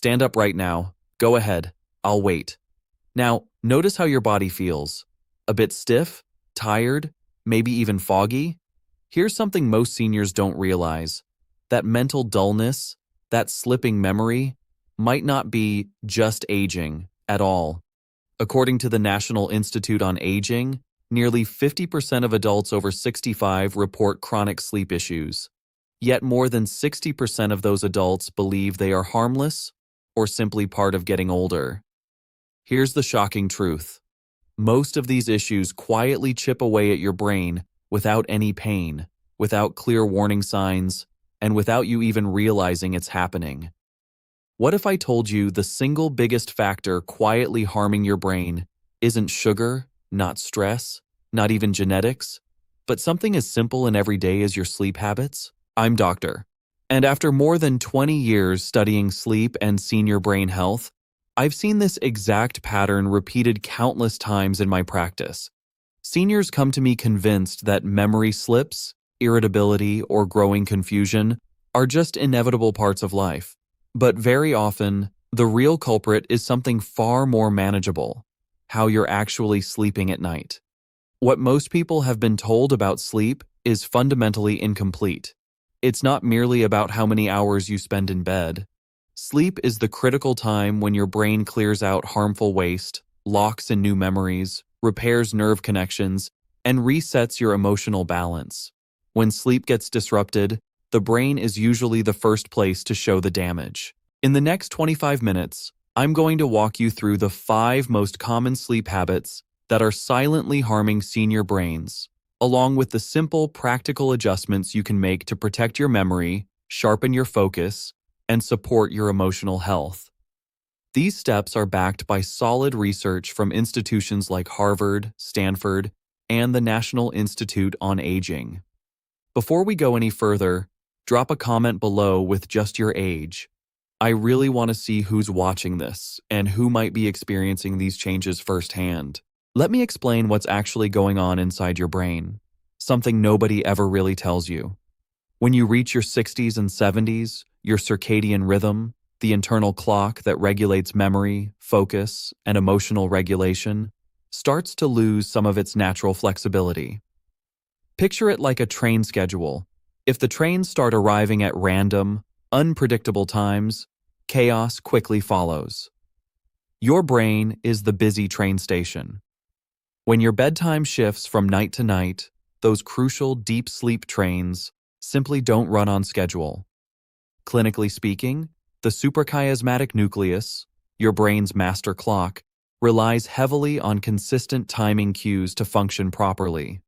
stand up right now. Go ahead. I'll wait. Now, notice how your body feels. A bit stiff? Tired? Maybe even foggy? Here's something most seniors don't realize. That mental dullness, that slipping memory, might not be just aging at all. According to the National Institute on Aging, nearly 50% of adults over 65 report chronic sleep issues. Yet more than 60% of those adults believe they are harmless or simply part of getting older. Here's the shocking truth. Most of these issues quietly chip away at your brain without any pain, without clear warning signs, and without you even realizing it's happening. What if I told you the single biggest factor quietly harming your brain isn't sugar, not stress, not even genetics, but something as simple and everyday as your sleep habits? I'm Doctor, and after more than 20 years studying sleep and senior brain health, I've seen this exact pattern repeated countless times in my practice. Seniors come to me convinced that memory slips, irritability, or growing confusion are just inevitable parts of life. But very often, the real culprit is something far more manageable: how you're actually sleeping at night. What most people have been told about sleep is fundamentally incomplete. It's not merely about how many hours you spend in bed. Sleep is the critical time when your brain clears out harmful waste, locks in new memories, repairs nerve connections, and resets your emotional balance. When sleep gets disrupted, the brain is usually the first place to show the damage. In the next 25 minutes, I'm going to walk you through the 5 most common sleep habits that are silently harming senior brains, along with the simple, practical adjustments you can make to protect your memory, sharpen your focus, and support your emotional health. These steps are backed by solid research from institutions like Harvard, Stanford, and the National Institute on Aging. Before we go any further, drop a comment below with just your age. I really want to see who's watching this and who might be experiencing these changes firsthand. Let me explain what's actually going on inside your brain, something nobody ever really tells you. When you reach your 60s and 70s, your circadian rhythm, the internal clock that regulates memory, focus, and emotional regulation, starts to lose some of its natural flexibility. Picture it like a train schedule. If the trains start arriving at random, unpredictable times, chaos quickly follows. Your brain is the busy train station. When your bedtime shifts from night to night, those crucial deep sleep trains simply don't run on schedule. Clinically speaking, the suprachiasmatic nucleus, your brain's master clock, relies heavily on consistent timing cues to function properly.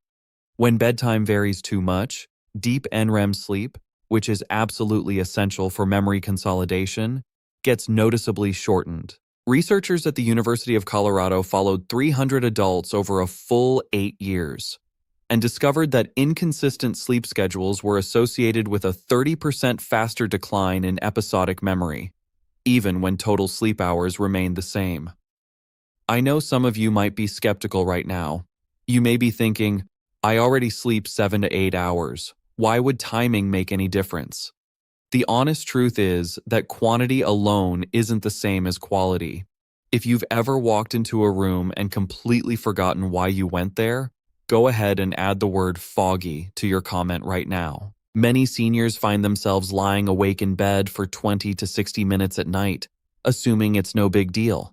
When bedtime varies too much, deep NREM sleep, which is absolutely essential for memory consolidation, gets noticeably shortened. Researchers at the University of Colorado followed 300 adults over a full 8 years and discovered that inconsistent sleep schedules were associated with a 30% faster decline in episodic memory, even when total sleep hours remained the same. I know some of you might be skeptical right now. You may be thinking, I already sleep 7 to 8 hours. Why would timing make any difference? The honest truth is that quantity alone isn't the same as quality. If you've ever walked into a room and completely forgotten why you went there, go ahead and add the word foggy to your comment right now. Many seniors find themselves lying awake in bed for 20 to 60 minutes at night, assuming it's no big deal.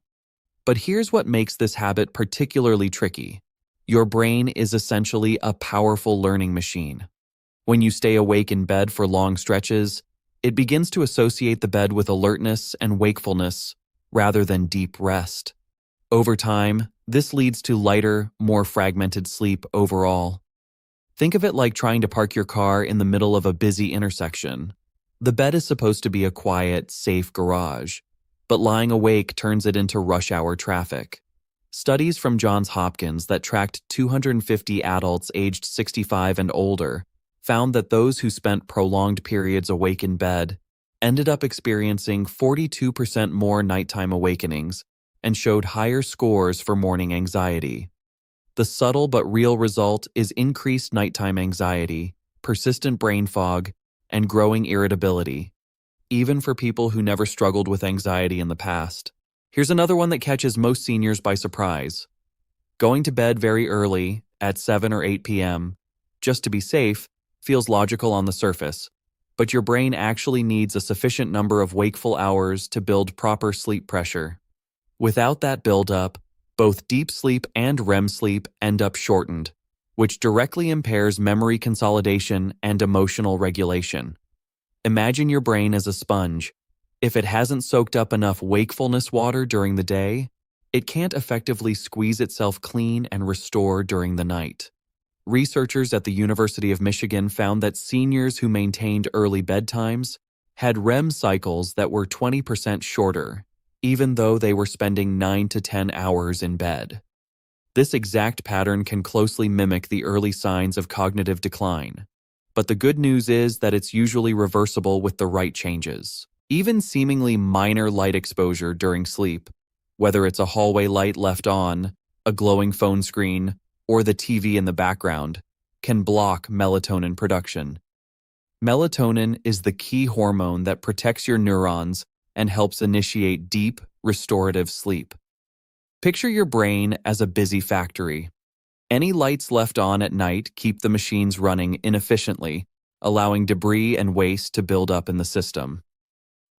But here's what makes this habit particularly tricky. Your brain is essentially a powerful learning machine. When you stay awake in bed for long stretches, it begins to associate the bed with alertness and wakefulness rather than deep rest. Over time, this leads to lighter, more fragmented sleep overall. Think of it like trying to park your car in the middle of a busy intersection. The bed is supposed to be a quiet, safe garage, but lying awake turns it into rush hour traffic. Studies from Johns Hopkins that tracked 250 adults aged 65 and older found that those who spent prolonged periods awake in bed ended up experiencing 42% more nighttime awakenings and showed higher scores for morning anxiety. The subtle but real result is increased nighttime anxiety, persistent brain fog, and growing irritability. even for people who never struggled with anxiety in the past. Here's another one that catches most seniors by surprise. Going to bed very early, at 7 or 8 p.m., just to be safe, feels logical on the surface, but your brain actually needs a sufficient number of wakeful hours to build proper sleep pressure. Without that buildup, both deep sleep and REM sleep end up shortened, which directly impairs memory consolidation and emotional regulation. Imagine your brain as a sponge. If it hasn't soaked up enough wakefulness water during the day, it can't effectively squeeze itself clean and restore during the night. Researchers at the University of Michigan found that seniors who maintained early bedtimes had REM cycles that were 20% shorter, even though they were spending 9 to 10 hours in bed. This exact pattern can closely mimic the early signs of cognitive decline. But the good news is that it's usually reversible with the right changes. Even seemingly minor light exposure during sleep, whether it's a hallway light left on, a glowing phone screen, or the TV in the background, can block melatonin production. Melatonin is the key hormone that protects your neurons and helps initiate deep, restorative sleep. Picture your brain as a busy factory. Any lights left on at night keep the machines running inefficiently, allowing debris and waste to build up in the system.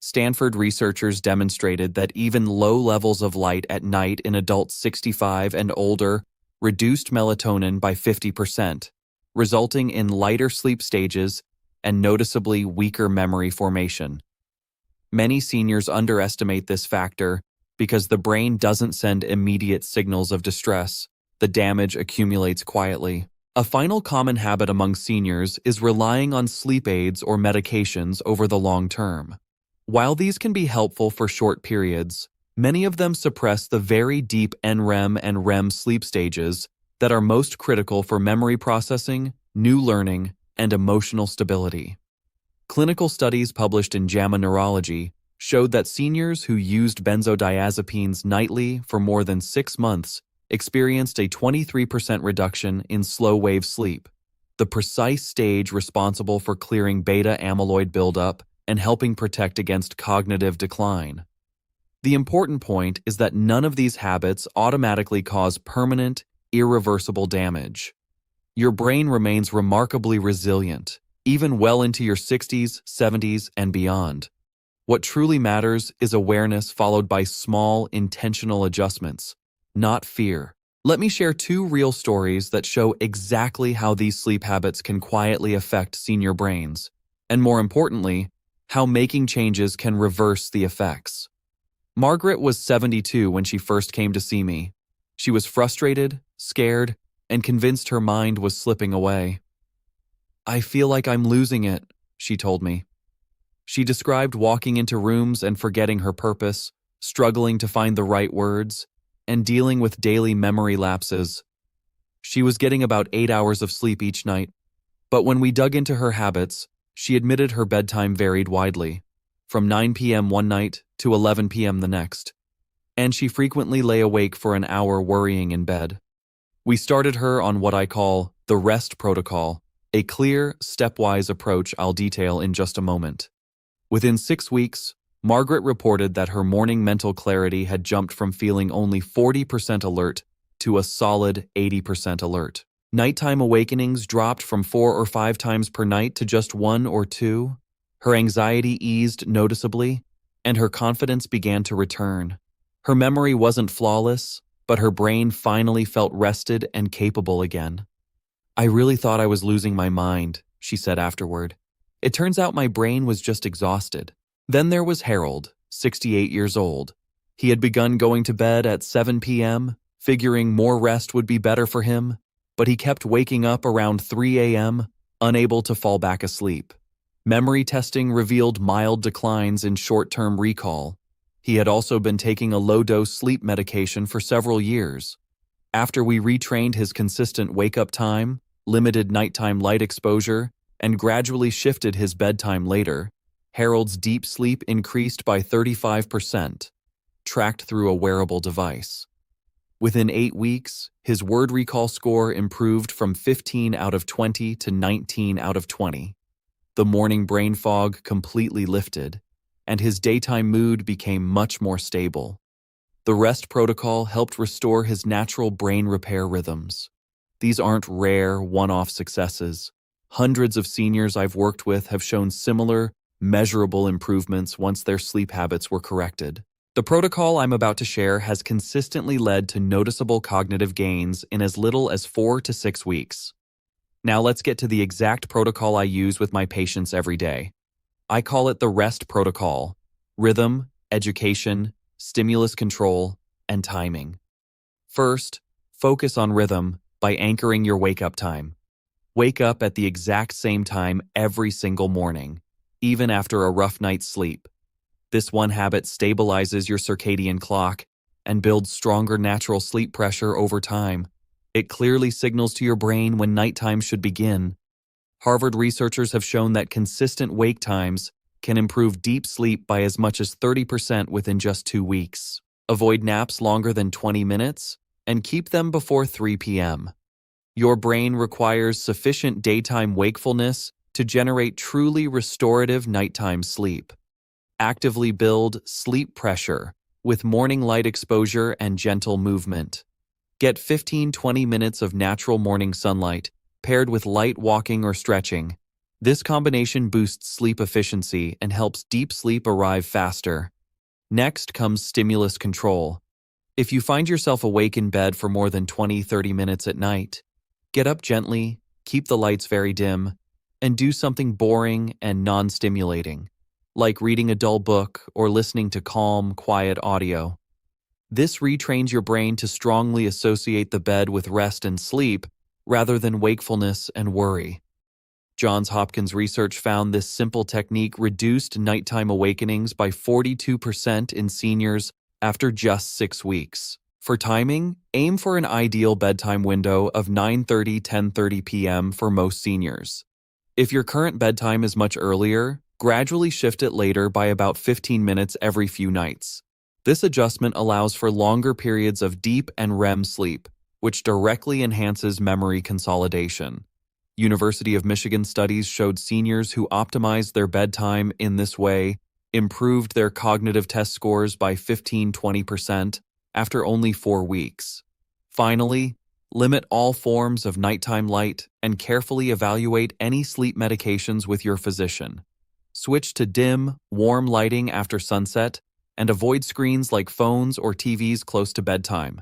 Stanford researchers demonstrated that even low levels of light at night in adults 65 and older reduced melatonin by 50%, resulting in lighter sleep stages and noticeably weaker memory formation. Many seniors underestimate this factor because the brain doesn't send immediate signals of distress. The damage accumulates quietly. A final common habit among seniors is relying on sleep aids or medications over the long term. While these can be helpful for short periods, many of them suppress the very deep NREM and REM sleep stages that are most critical for memory processing, new learning, and emotional stability. Clinical studies published in JAMA Neurology showed that seniors who used benzodiazepines nightly for more than 6 months experienced a 23% reduction in slow-wave sleep, the precise stage responsible for clearing beta amyloid buildup and helping protect against cognitive decline. The important point is that none of these habits automatically cause permanent, irreversible damage. Your brain remains remarkably resilient, even well into your 60s, 70s, and beyond. What truly matters is awareness followed by small, intentional adjustments, not fear. Let me share 2 real stories that show exactly how these sleep habits can quietly affect senior brains, and more importantly, how making changes can reverse the effects. Margaret was 72 when she first came to see me. She was frustrated, scared, and convinced her mind was slipping away. "I feel like I'm losing it," she told me. She described walking into rooms and forgetting her purpose, struggling to find the right words, and dealing with daily memory lapses. She was getting about 8 hours of sleep each night, but when we dug into her habits, she admitted her bedtime varied widely, from 9 p.m. one night to 11 p.m. the next, and she frequently lay awake for an hour worrying in bed. We started her on what I call the REST protocol, a clear, stepwise approach I'll detail in just a moment. Within 6 weeks, Margaret reported that her morning mental clarity had jumped from feeling only 40% alert to a solid 80% alert. Nighttime awakenings dropped from 4 or 5 times per night to just 1 or 2. Her anxiety eased noticeably, and her confidence began to return. Her memory wasn't flawless, but her brain finally felt rested and capable again. "I really thought I was losing my mind," she said afterward. "It turns out my brain was just exhausted." Then there was Harold, 68 years old. He had begun going to bed at 7 p.m., figuring more rest would be better for him, but he kept waking up around 3 a.m., unable to fall back asleep. Memory testing revealed mild declines in short-term recall. He had also been taking a low-dose sleep medication for several years. After we retrained his consistent wake-up time, limited nighttime light exposure, and gradually shifted his bedtime later, Harold's deep sleep increased by 35%, tracked through a wearable device. Within 8 weeks, his word recall score improved from 15 out of 20 to 19 out of 20. The morning brain fog completely lifted, and his daytime mood became much more stable. The rest protocol helped restore his natural brain repair rhythms. These aren't rare, one-off successes. Hundreds of seniors I've worked with have shown similar, measurable improvements once their sleep habits were corrected. The protocol I'm about to share has consistently led to noticeable cognitive gains in as little as 4 to 6 weeks. Now let's get to the exact protocol I use with my patients every day. I call it the REST protocol: rhythm, education, stimulus control, and timing. First, focus on rhythm by anchoring your wake-up time. Wake up at the exact same time every single morning, even after a rough night's sleep. This one habit stabilizes your circadian clock and builds stronger natural sleep pressure over time. It clearly signals to your brain when nighttime should begin. Harvard researchers have shown that consistent wake times can improve deep sleep by as much as 30% within just 2 weeks. Avoid naps longer than 20 minutes and keep them before 3 p.m. Your brain requires sufficient daytime wakefulness to generate truly restorative nighttime sleep. Actively build sleep pressure with morning light exposure and gentle movement. Get 15-20 minutes of natural morning sunlight paired with light walking or stretching. This combination boosts sleep efficiency and helps deep sleep arrive faster. Next comes stimulus control. If you find yourself awake in bed for more than 20-30 minutes at night, get up gently, keep the lights very dim, and do something boring and non-stimulating, like reading a dull book or listening to calm, quiet audio. This retrains your brain to strongly associate the bed with rest and sleep rather than wakefulness and worry. Johns Hopkins research found this simple technique reduced nighttime awakenings by 42% in seniors after just 6 weeks. For timing, aim for an ideal bedtime window of 9:30–10:30 p.m. for most seniors. If your current bedtime is much earlier, gradually shift it later by about 15 minutes every few nights. This adjustment allows for longer periods of deep and REM sleep, which directly enhances memory consolidation. University of Michigan studies showed seniors who optimized their bedtime in this way improved their cognitive test scores by 15–20% after only 4 weeks. Finally, limit all forms of nighttime light and carefully evaluate any sleep medications with your physician. Switch to dim, warm lighting after sunset and avoid screens like phones or TVs close to bedtime.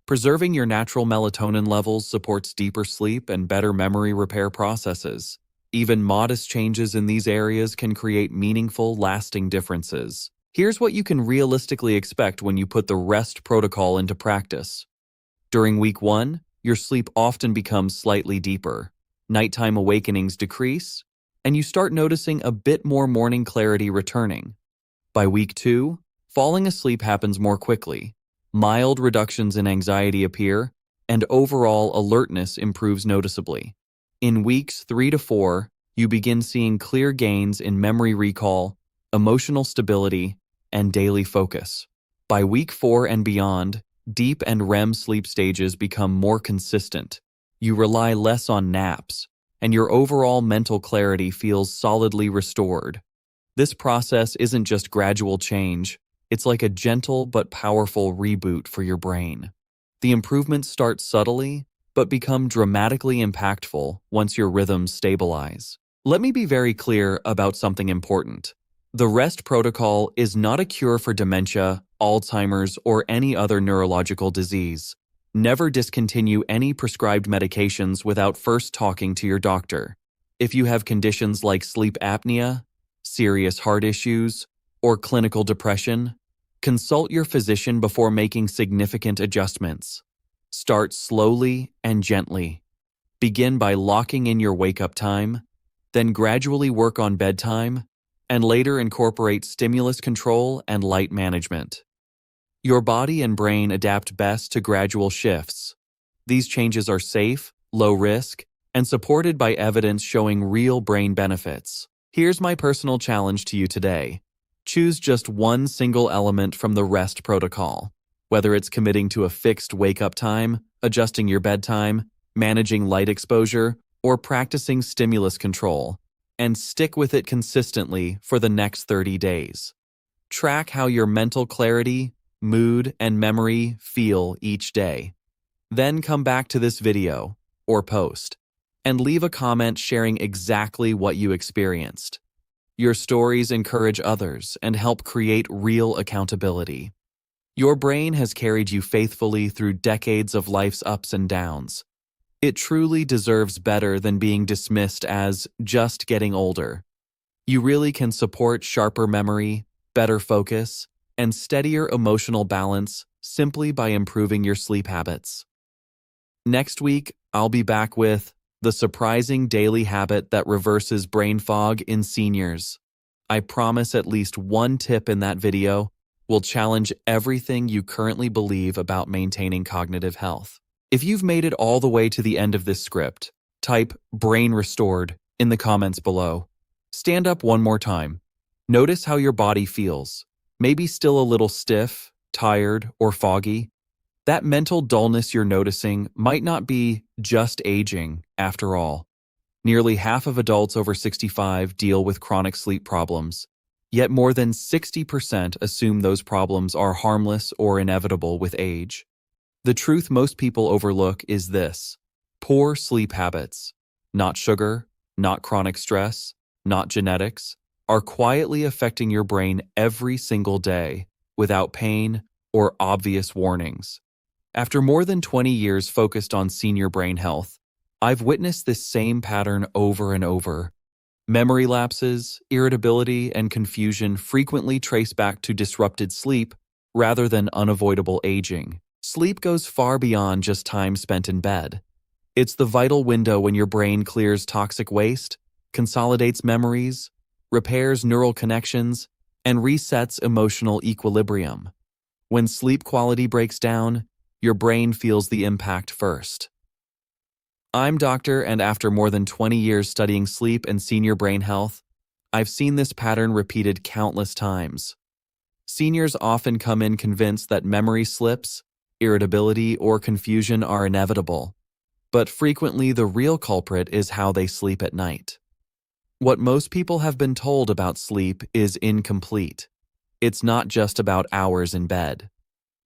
Preserving your natural melatonin levels supports deeper sleep and better memory repair processes. Even modest changes in these areas can create meaningful, lasting differences. Here's what you can realistically expect when you put the REST protocol into practice. During week 1, your sleep often becomes slightly deeper. Nighttime awakenings decrease, and you start noticing a bit more morning clarity returning. By week 2, falling asleep happens more quickly. Mild reductions in anxiety appear, and overall alertness improves noticeably. In weeks 3 to 4, you begin seeing clear gains in memory recall, emotional stability, and daily focus. By week 4 and beyond, deep and REM sleep stages become more consistent. You rely less on naps, and your overall mental clarity feels solidly restored. This process isn't just gradual change, it's like a gentle but powerful reboot for your brain. The improvements start subtly, but become dramatically impactful once your rhythms stabilize. Let me be very clear about something important. The REST protocol is not a cure for dementia, Alzheimer's, or any other neurological disease. Never discontinue any prescribed medications without first talking to your doctor. If you have conditions like sleep apnea, serious heart issues, or clinical depression, consult your physician before making significant adjustments. Start slowly and gently. Begin by locking in your wake-up time, then gradually work on bedtime, and later incorporate stimulus control and light management. Your body and brain adapt best to gradual shifts. These changes are safe, low risk, and supported by evidence showing real brain benefits. Here's my personal challenge to you today. Choose just one single element from the REST protocol. Whether it's committing to a fixed wake-up time, adjusting your bedtime, managing light exposure, or practicing stimulus control, and stick with it consistently for the next 30 days. Track how your mental clarity, mood, and memory feel each day. Then come back to this video, or post, and leave a comment sharing exactly what you experienced. Your stories encourage others and help create real accountability. Your brain has carried you faithfully through decades of life's ups and downs. It truly deserves better than being dismissed as just getting older. You really can support sharper memory, better focus, and steadier emotional balance simply by improving your sleep habits. Next week, I'll be back with the surprising daily habit that reverses brain fog in seniors. I promise at least one tip in that video will challenge everything you currently believe about maintaining cognitive health. If you've made it all the way to the end of this script, type "brain restored" in the comments below. Stand up one more time. Notice how your body feels. Maybe still a little stiff, tired, or foggy. That mental dullness you're noticing might not be just aging, after all. Nearly half of adults over 65 deal with chronic sleep problems, yet more than 60% assume those problems are harmless or inevitable with age. The truth most people overlook is this: poor sleep habits, not sugar, not chronic stress, not genetics, are quietly affecting your brain every single day without pain or obvious warnings. After more than 20 years focused on senior brain health, I've witnessed this same pattern over and over. Memory lapses, irritability, and confusion frequently trace back to disrupted sleep rather than unavoidable aging. Sleep goes far beyond just time spent in bed. It's the vital window when your brain clears toxic waste, consolidates memories, repairs neural connections, and resets emotional equilibrium. When sleep quality breaks down, your brain feels the impact first. I'm doctor, and after more than 20 years studying sleep and senior brain health, I've seen this pattern repeated countless times. Seniors often come in convinced that memory slips, irritability, or confusion are inevitable, but frequently the real culprit is how they sleep at night. What most people have been told about sleep is incomplete. It's not just about hours in bed.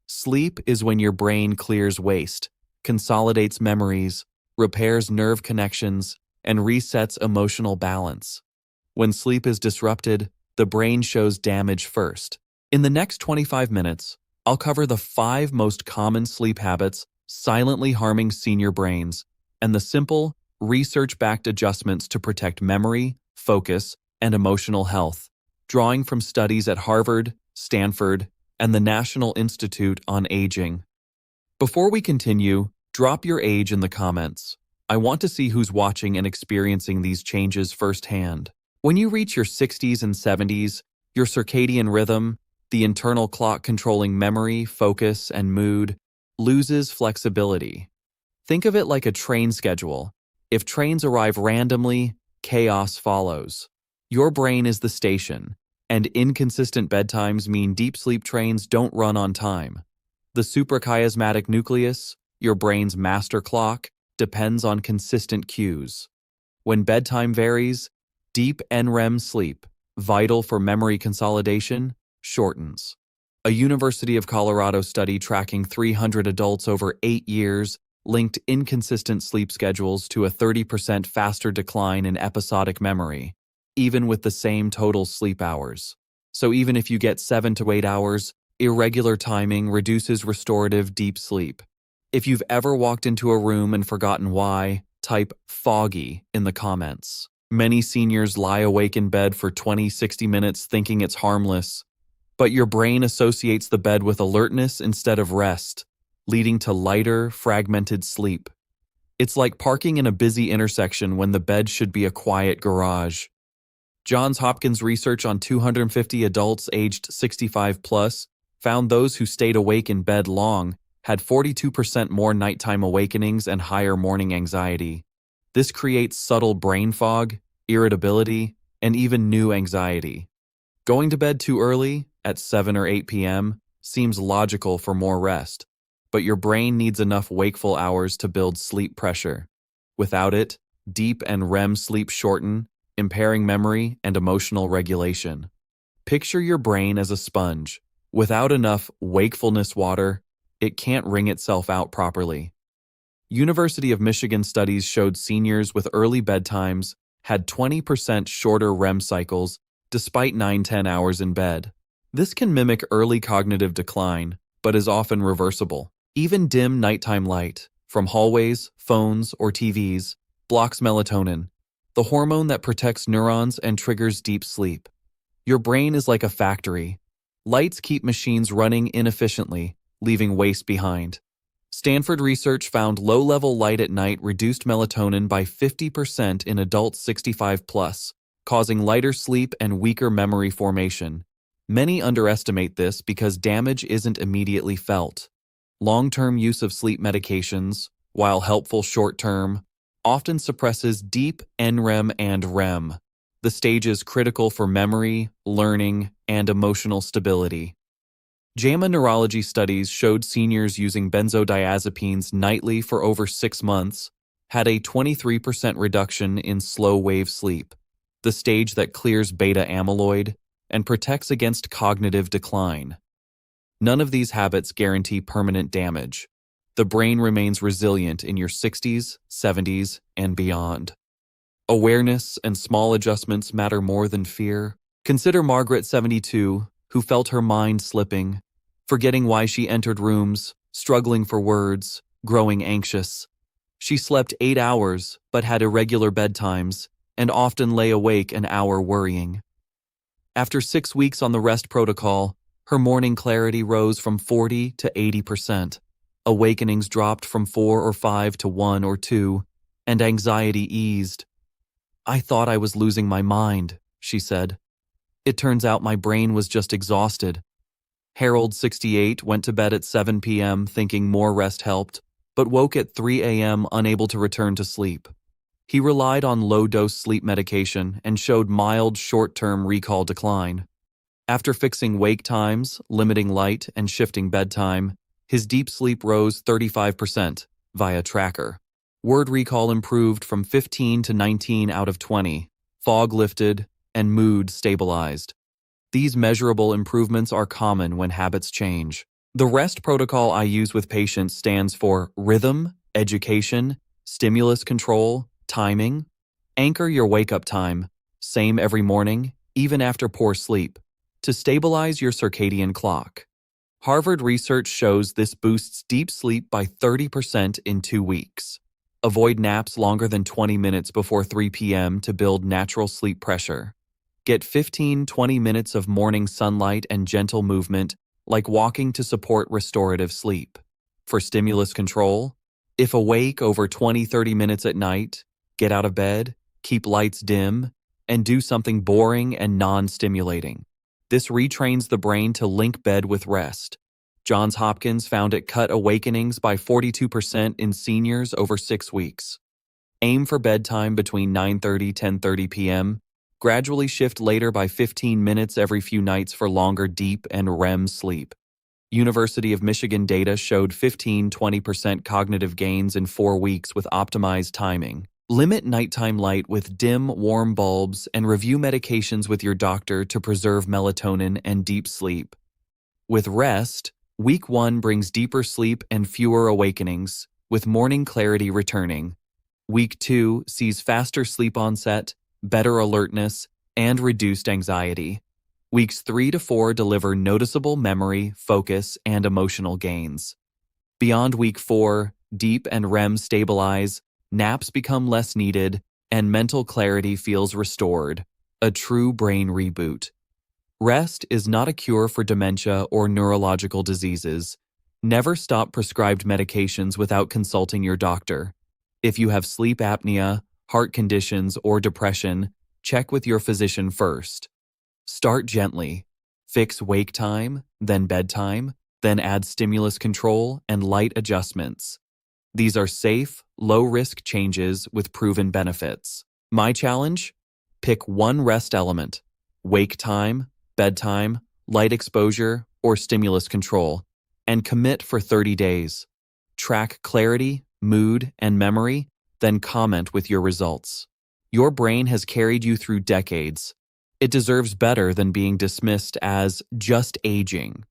Sleep is when your brain clears waste, consolidates memories, repairs nerve connections, and resets emotional balance. When sleep is disrupted, the brain shows damage first. In the next 25 minutes, I'll cover the 5 most common sleep habits silently harming senior brains and the simple, research-backed adjustments to protect memory, focus, and emotional health, drawing from studies at Harvard, Stanford, and the National Institute on Aging. Before we continue, drop your age in the comments. I want to see who's watching and experiencing these changes firsthand. When you reach your 60s and 70s, your circadian rhythm, the internal clock controlling memory, focus, and mood, loses flexibility. Think of it like a train schedule. If trains arrive randomly, chaos follows. Your brain is the station, and inconsistent bedtimes mean deep sleep trains don't run on time. The suprachiasmatic nucleus, your brain's master clock, depends on consistent cues. When bedtime varies, deep NREM sleep, vital for memory consolidation, shortens. A University of Colorado study tracking 300 adults over 8 years linked inconsistent sleep schedules to a 30% faster decline in episodic memory, even with the same total sleep hours. So even if you get 7 to 8 hours, irregular timing reduces restorative deep sleep. If you've ever walked into a room and forgotten why, type "foggy" in the comments. Many seniors lie awake in bed for 20-60 minutes thinking it's harmless, but your brain associates the bed with alertness instead of rest, leading to lighter, fragmented sleep. It's like parking in a busy intersection when the bed should be a quiet garage. Johns Hopkins research on 250 adults aged 65 plus found those who stayed awake in bed long had 42% more nighttime awakenings and higher morning anxiety. This creates subtle brain fog, irritability, and even new anxiety. Going to bed too early, at 7 or 8 p.m., seems logical for more rest, but your brain needs enough wakeful hours to build sleep pressure. Without it, deep and REM sleep shorten, impairing memory and emotional regulation. Picture your brain as a sponge. Without enough wakefulness water, it can't wring itself out properly. University of Michigan studies showed seniors with early bedtimes had 20% shorter REM cycles despite 9-10 hours in bed. This can mimic early cognitive decline, but is often reversible. Even dim nighttime light, from hallways, phones, or TVs, blocks melatonin, the hormone that protects neurons and triggers deep sleep. Your brain is like a factory. Lights keep machines running inefficiently, leaving waste behind. Stanford research found low-level light at night reduced melatonin by 50% in adults 65 plus, causing lighter sleep and weaker memory formation. Many underestimate this because damage isn't immediately felt. Long-term use of sleep medications, while helpful short-term, often suppresses deep NREM and REM, the stages critical for memory, learning, and emotional stability. JAMA neurology studies showed seniors using benzodiazepines nightly for over 6 months had a 23% reduction in slow-wave sleep, the stage that clears beta amyloid and protects against cognitive decline. None of these habits guarantee permanent damage. The brain remains resilient in your 60s, 70s, and beyond. Awareness and small adjustments matter more than fear. Consider Margaret, 72, who felt her mind slipping, forgetting why she entered rooms, struggling for words, growing anxious. She slept 8 hours, but had irregular bedtimes, and often lay awake an hour worrying. After 6 weeks on the rest protocol, her morning clarity rose from 40 to 80%. Awakenings dropped from 4 or 5 to 1 or 2, and anxiety eased. "I thought I was losing my mind," she said. "It turns out my brain was just exhausted." Harold, 68, went to bed at 7 p.m. thinking more rest helped, but woke at 3 a.m. unable to return to sleep. He relied on low-dose sleep medication and showed mild short-term recall decline. After fixing wake times, limiting light, and shifting bedtime, his deep sleep rose 35% via tracker. Word recall improved from 15 to 19 out of 20, fog lifted, and mood stabilized. These measurable improvements are common when habits change. The REST protocol I use with patients stands for rhythm, education, stimulus control, timing. Anchor your wake-up time, same every morning, even after poor sleep, to stabilize your circadian clock. Harvard research shows this boosts deep sleep by 30% in 2 weeks. Avoid naps longer than 20 minutes before 3 p.m. to build natural sleep pressure. Get 15-20 minutes of morning sunlight and gentle movement, like walking, to support restorative sleep. For stimulus control, if awake over 20-30 minutes at night, get out of bed, keep lights dim, and do something boring and non-stimulating. This retrains the brain to link bed with rest. Johns Hopkins found it cut awakenings by 42% in seniors over 6 weeks. Aim for bedtime between 9:30-10:30 p.m., gradually shift later by 15 minutes every few nights for longer deep and REM sleep. University of Michigan data showed 15-20% cognitive gains in 4 weeks with optimized timing. Limit nighttime light with dim, warm bulbs and review medications with your doctor to preserve melatonin and deep sleep. With rest, week 1 brings deeper sleep and fewer awakenings, with morning clarity returning. Week 2 sees faster sleep onset, better alertness, and reduced anxiety. Weeks 3 to 4 deliver noticeable memory, focus, and emotional gains. Beyond week 4, deep and REM stabilize, naps become less needed, and mental clarity feels restored. A true brain reboot. Rest is not a cure for dementia or neurological diseases. Never stop prescribed medications without consulting your doctor. If you have sleep apnea, heart conditions, or depression, check with your physician first. Start gently. Fix wake time, then bedtime, then add stimulus control and light adjustments. These are safe, low-risk changes with proven benefits. My challenge? Pick one rest element: wake time, bedtime, light exposure, or stimulus control, and commit for 30 days. Track clarity, mood, and memory, then comment with your results. Your brain has carried you through decades. It deserves better than being dismissed as just aging.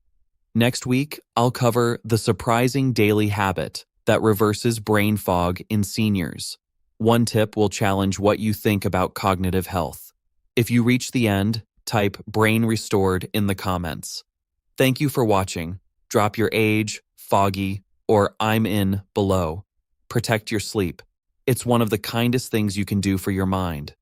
Next week, I'll cover the surprising daily habit that reverses brain fog in seniors. One tip will challenge what you think about cognitive health. If you reach the end, type "brain restored" in the comments. Thank you for watching. Drop your age, foggy, or "I'm in" below. Protect your sleep. It's one of the kindest things you can do for your mind.